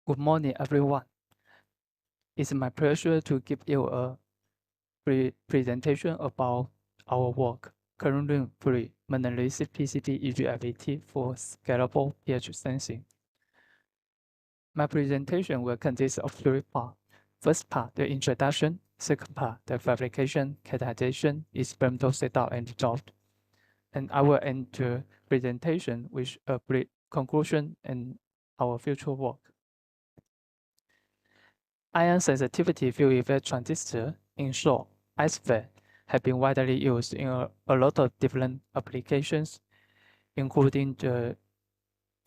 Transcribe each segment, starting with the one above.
Good morning, everyone. It's my pleasure to give you a presentation about our work, current-free monolithic PCB EGFET for scalable pH sensing. My presentation will consist of three parts. First part, the introduction. Second part, the fabrication, characterization, experimental setup, and result. And I will end the presentation with a brief conclusion and our future work. Ion sensitivity field effect transistor, in short, ISFET, have been widely used in a lot of different applications, including the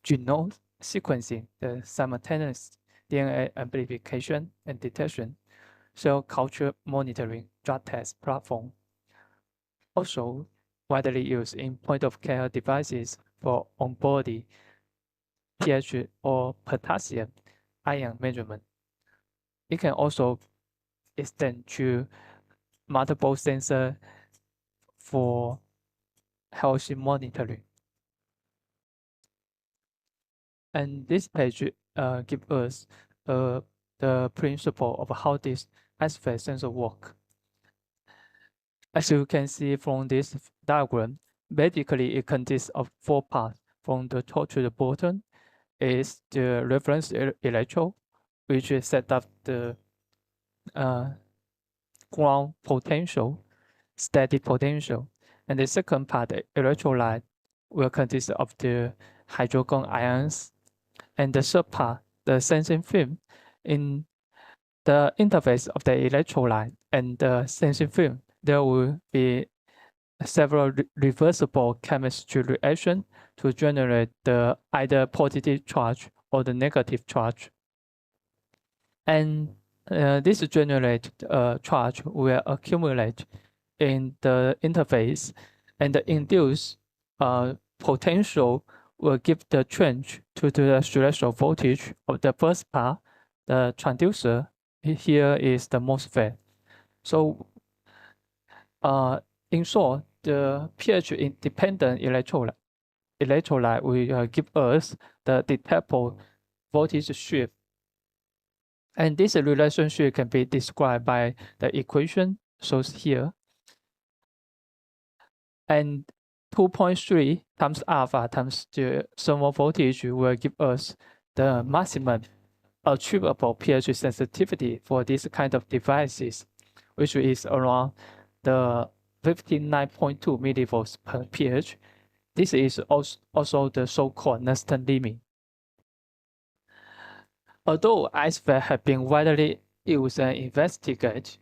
genome sequencing, the simultaneous DNA amplification and detection, cell culture monitoring, drug test platform. Also widely used in point-of-care devices for on-body pH or potassium ion measurement. It can also extend to multiple sensor for health monitoring. And this page gives us the principle of how this SFET sensor work. As you can see from this diagram, basically it consists of four parts. From the top to the bottom is the reference electrode, which set up the ground potential, steady potential. And the second part, the electrolyte, will consist of the hydrogen ions. And the third part, the sensing film, in the interface of the electrolyte and the sensing film, there will be several reversible chemistry reaction to generate the either positive charge or the negative charge. And this generated charge will accumulate in the interface, and the induced potential will give the change to the threshold voltage of the first part, the transducer. Here is the MOSFET. So in short, the pH independent electrolyte will give us the detectable voltage shift. And this relationship can be described by the equation shown here. And 2.3 times alpha times the thermal voltage will give us the maximum achievable pH sensitivity for this kind of devices, which is around the 59.2 millivolts per pH. This is also the so-called Neston limit. Although ISFET have been widely used and investigated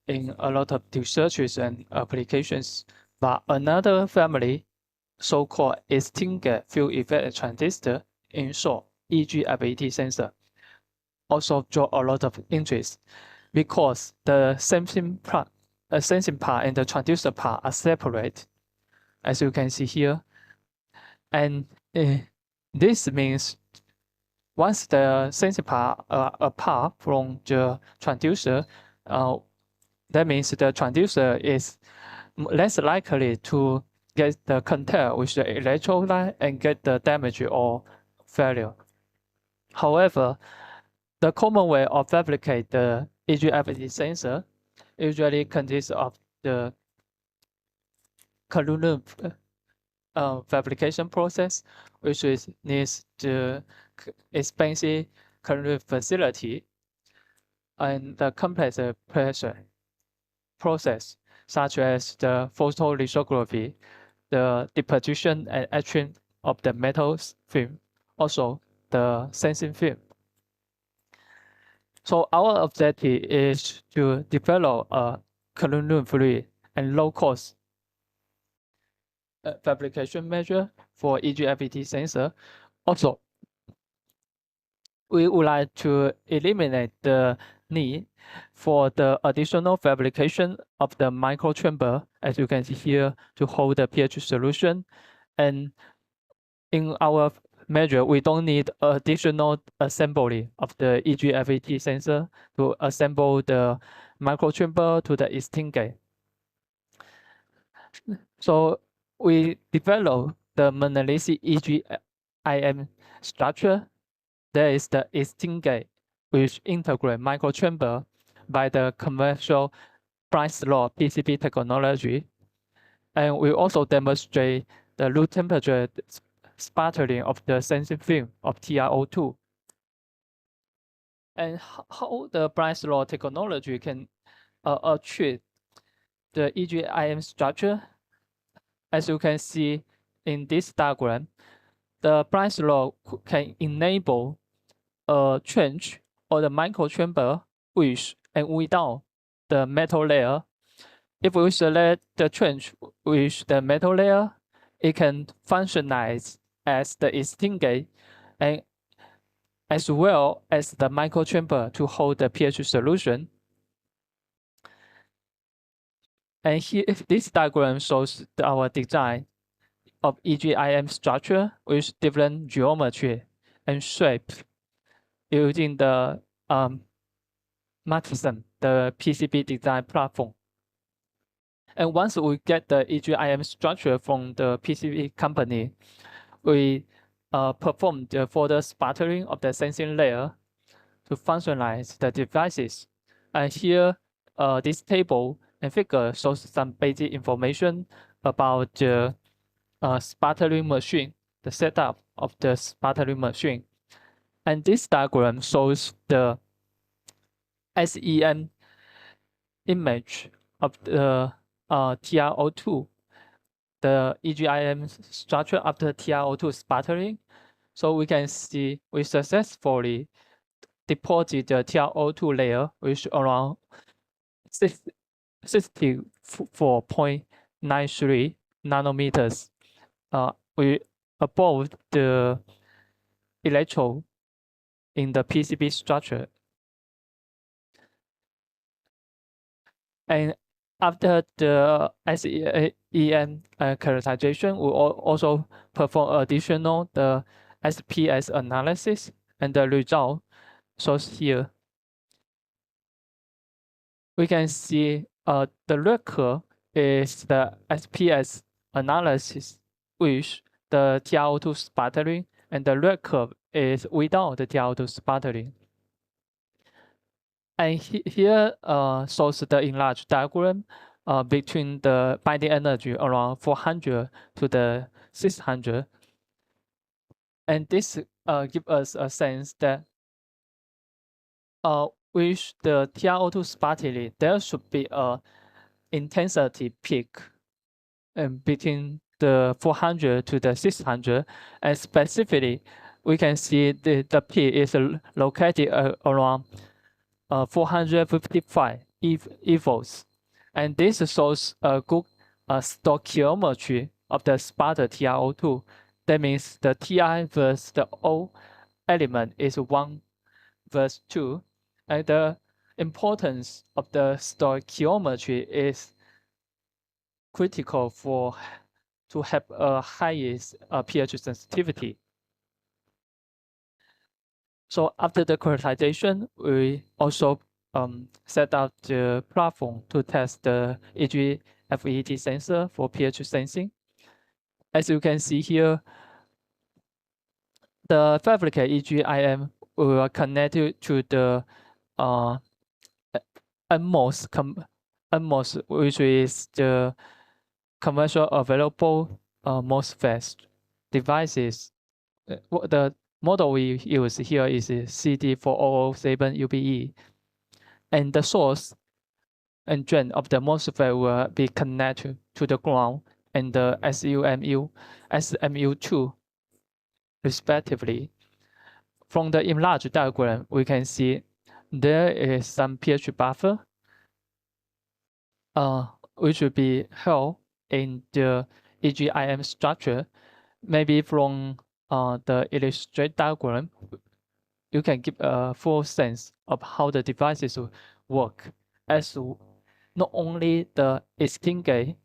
in a lot of researches and applications, but another family, so-called extinguished field effect transistor, in short, EGFET sensor, also draw a lot of interest because the sensing part and the transducer part are separate, as you can see here. And this means once the sensing part are apart from the transducer, that means the transducer is less likely to get the contact with the electrolyte and get the damage or failure. However, the common way of fabricate the EGFET sensor usually consists of the columnar fabrication process, which needs the expensive current facility and the complex pressure process, such as the photolithography, the deposition and etching of the metal film, also the sensing film. So our objective is to develop a column-free and low-cost fabrication measure for EGFET sensor. Also, we would like to eliminate the need for the additional fabrication of the microchamber, as you can see here, to hold the pH solution. And in our measure, we don't need additional assembly of the EGFET sensor to assemble the microchamber to the extinguisher. So we develop the monolithic EGIM structure there is the extingate, which integrate microchamber by the commercial Price law PCB technology. And we also demonstrate the low temperature sputtering of the sensing film of TiO2. And how the Price law technology can achieve the EGIM structure. As you can see in this diagram, the Price law can enable a trench or the microchamber with and without the metal layer. If we select the trench with the metal layer, it can functionize as the extingate and as well as the microchamber to hold the pH solution. And here, this diagram shows our design of EGIM structure with different geometry and shape using the Martinson, the PCB design platform. And once we get the EGIM structure from the PCB company, we perform the further sputtering of the sensing layer to functionalize the devices. And here, this table and figure shows some basic information about the sputtering machine, the setup of the sputtering machine. And this diagram shows the SEM image of the TiO2, the EGIM structure after TiO2 sputtering. So we can see we successfully deposit the TiO2 layer with around 64.93 nanometers we above the electrode in the PCB structure. And after the SEM characterization, we also perform additional the SPS analysis, and the result shows here. We can see the red curve is the SPS analysis with the TiO2 sputtering, and the red curve is without the TiO2 sputtering. And here shows the enlarged diagram between the binding energy around 400 to the 600. And this gives us a sense that with the TiO2 sputtering, there should be a intensity peak between the 400 to the 600. And specifically, we can see the peak is located around 455 eVolts. And this shows a good stoichiometry of the sputtered TiO2. That means the Ti versus the O element is 1 versus 2. And the importance of the stoichiometry is critical to have a highest pH sensitivity. So after the characterization, we also set up the platform to test the EGFET sensor for pH sensing. As you can see here, the fabricated EGIM will connect to the NMOS, which is the commercial available MOSFET devices. The model we use here is CD4007 UBE, and the source and drain of the MOSFET will be connected to the ground and the SMU2 respectively. From the enlarged diagram, we can see there is some pH buffer which will be held in the EGIM structure. Maybe from the illustrated diagram, you can give a full sense of how the devices work, as not only the extingate,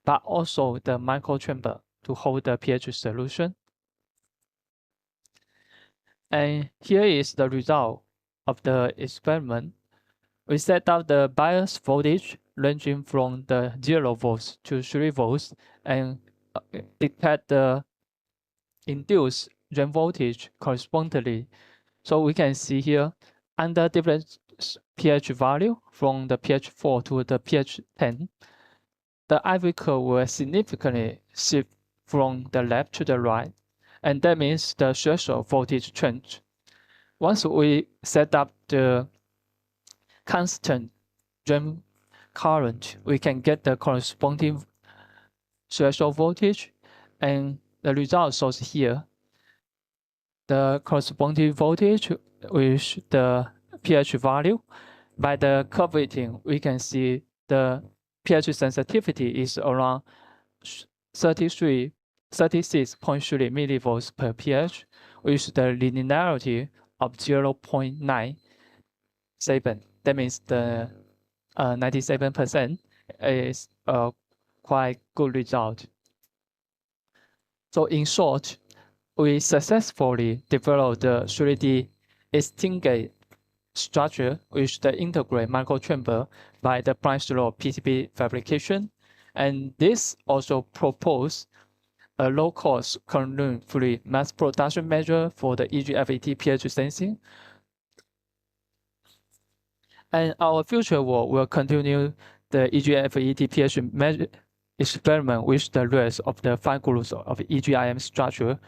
but also the microchamber to hold the pH solution. And here is the result of the experiment. We set up the bias voltage ranging from the 0 volts to 3 volts and detect the induced drain voltage correspondingly. So we can see here under different pH value from the pH 4 to the pH 10, the IV curve will significantly shift from the left to the right, and that means the threshold voltage change. Once we set up the constant drain current, we can get the corresponding threshold voltage, and the result shows here. The corresponding voltage with the pH value. By the curve weighting, we can see the pH sensitivity is around 36.3 millivolts per pH, with the linearity of 0.97. That means the 97% is a quite good result. So in short, we successfully developed the 3D extingate structure with the integrated microchamber by the branch law PCB fabrication, and this also proposed a low-cost, current-free mass production measure for the EGFET pH sensing. And our future work will continue the EGFET pH measure experiment with the rest of the 5 groups of EGIM structure.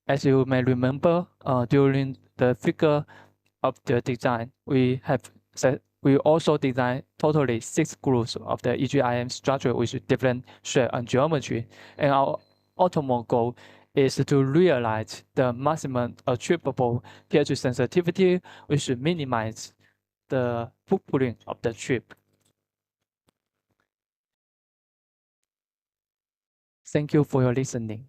As you may remember, during the figure of the design, we also designed totally 6 groups of the EGIM structure with different shape and geometry. And our ultimate goal is to realize the maximum achievable pH sensitivity, which minimize the footprint of the chip. Thank you for your listening.